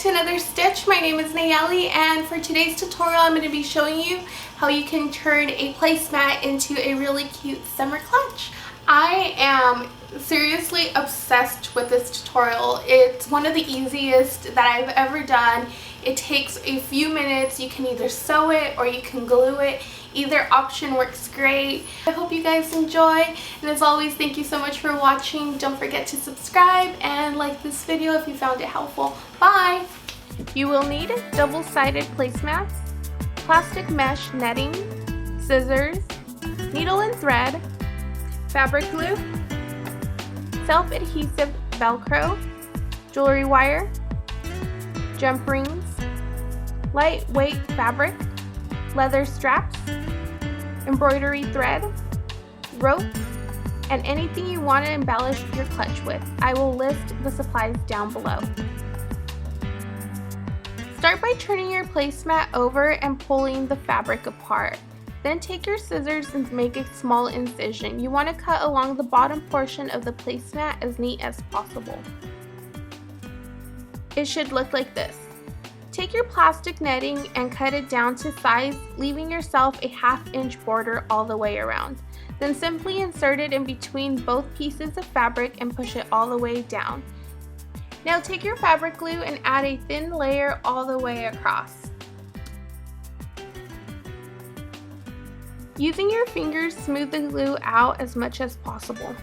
to another stitch. My name is Nayeli, and for today's tutorial I'm going to be showing you how you can turn a placemat into a really cute summer clutch. I am seriously obsessed with this tutorial. It's one of the easiest that I've ever done. It takes a few minutes. You can either sew it or you can glue it. Either option works great. I hope you guys enjoy, and as always, thank you so much for watching. Don't forget to subscribe and like this video if you found it helpful. Bye! You will need double-sided placemats, plastic mesh netting, scissors, needle and thread, fabric glue, self-adhesive velcro, jewelry wire, jump rings, lightweight fabric, leather straps, embroidery thread, rope, and anything you want to embellish your clutch with. I will list the supplies down below. Start by turning your placemat over and pulling the fabric apart. Then take your scissors and make a small incision. You want to cut along the bottom portion of the placemat as neat as possible. It should look like this. Take your plastic netting and cut it down to size, leaving yourself a 1/2 inch border all the way around. Then simply insert it in between both pieces of fabric and push it all the way down. Now take your fabric glue and add a thin layer all the way across. Using your fingers, smooth the glue out as much as possible.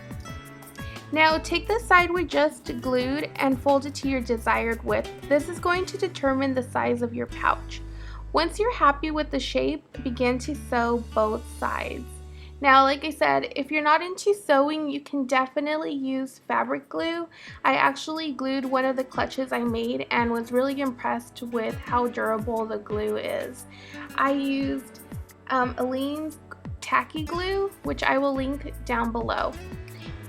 Now take the side we just glued and fold it to your desired width. This is going to determine the size of your pouch. Once you're happy with the shape, begin to sew both sides. Now, like I said, if you're not into sewing, you can definitely use fabric glue. I actually glued one of the clutches I made and was really impressed with how durable the glue is. I used Aleene's tacky glue, which I will link down below.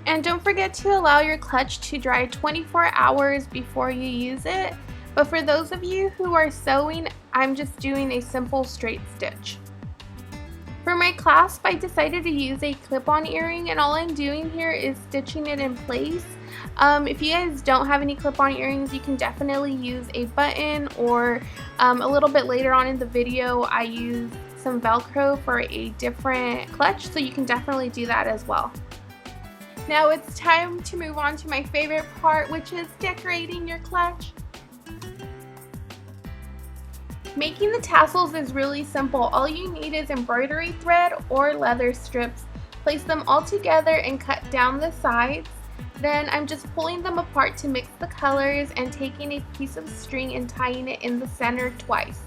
And don't forget to allow your clutch to dry 24 hours before you use it. But for those of you who are sewing, I'm just doing a simple straight stitch. For my clasp, I decided to use a clip-on earring, and all I'm doing here is stitching it in place. If you guys don't have any clip-on earrings, you can definitely use a button, or a little bit later on in the video, I used some Velcro for a different clutch, so you can definitely do that as well. Now it's time to move on to my favorite part, which is decorating your clutch. Making the tassels is really simple. All you need is embroidery thread or leather strips. Place them all together and cut down the sides. Then I'm just pulling them apart to mix the colors and taking a piece of string and tying it in the center twice.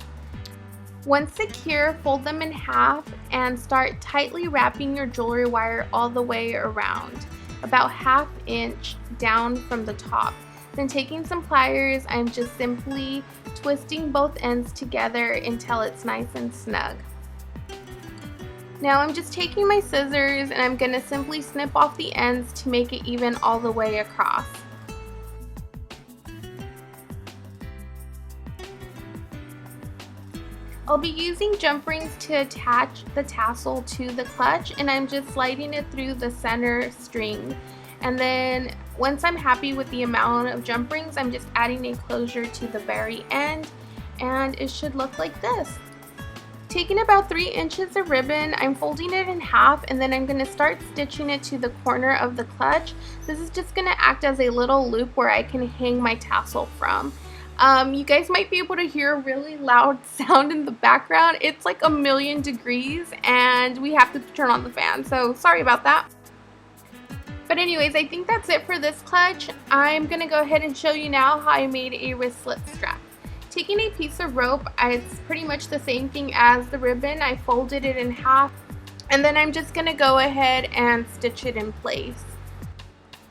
Once secure, fold them in half and start tightly wrapping your jewelry wire all the way around, about 1/2 inch down from the top. Then taking some pliers, I'm just simply twisting both ends together until it's nice and snug. Now I'm just taking my scissors and I'm going to simply snip off the ends to make it even all the way across. I'll be using jump rings to attach the tassel to the clutch, and I'm just sliding it through the center string. And then once I'm happy with the amount of jump rings, I'm just adding a closure to the very end, and it should look like this. Taking about 3 inches of ribbon, I'm folding it in half, and then I'm going to start stitching it to the corner of the clutch. This is just going to act as a little loop where I can hang my tassel from. You guys might be able to hear a really loud sound in the background. It's like 1,000,000 degrees and we have to turn on the fan, so sorry about that. But anyways, I think that's it for this clutch. I'm going to go ahead and show you now how I made a wristlet strap. Taking a piece of rope, it's pretty much the same thing as the ribbon. I folded it in half, and then I'm just going to go ahead and stitch it in place.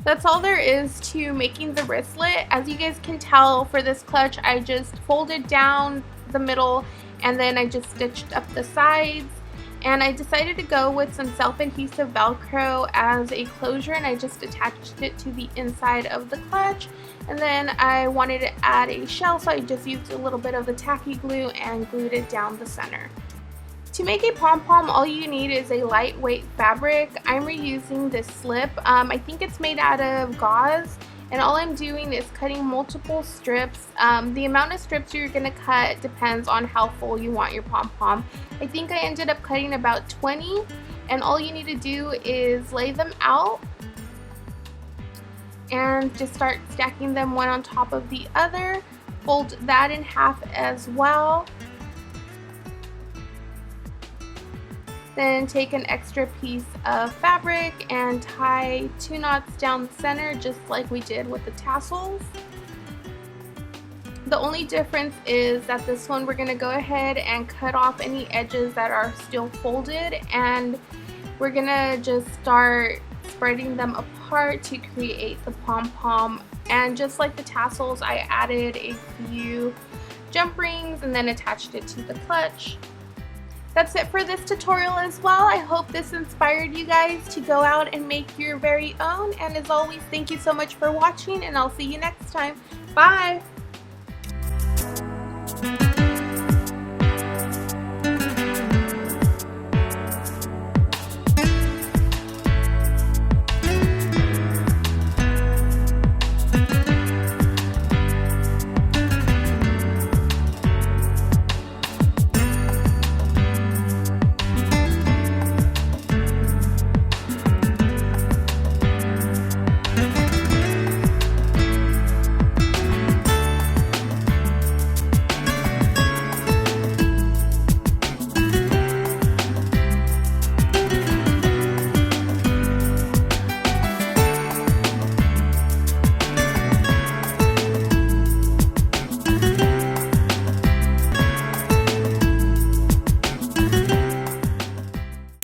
That's all there is to making the wristlet. As you guys can tell, for this clutch, I just folded down the middle and then I just stitched up the sides. And I decided to go with some self-adhesive Velcro as a closure, and I just attached it to the inside of the clutch. And then I wanted to add a shell, so I just used a little bit of the tacky glue and glued it down the center. To make a pom-pom, all you need is a lightweight fabric. I'm reusing this slip. I think it's made out of gauze. And all I'm doing is cutting multiple strips. The amount of strips you're going to cut depends on how full you want your pom-pom. I think I ended up cutting about 20, and all you need to do is lay them out and just start stacking them one on top of the other. Fold that in half as well. Then take an extra piece of fabric and tie 2 knots down the center, just like we did with the tassels. The only difference is that this one we're going to go ahead and cut off any edges that are still folded, and we're going to just start spreading them apart to create the pom-pom. And just like the tassels, I added a few jump rings and then attached it to the clutch. That's it for this tutorial as well. I hope this inspired you guys to go out and make your very own. And as always, thank you so much for watching, and I'll see you next time. Bye!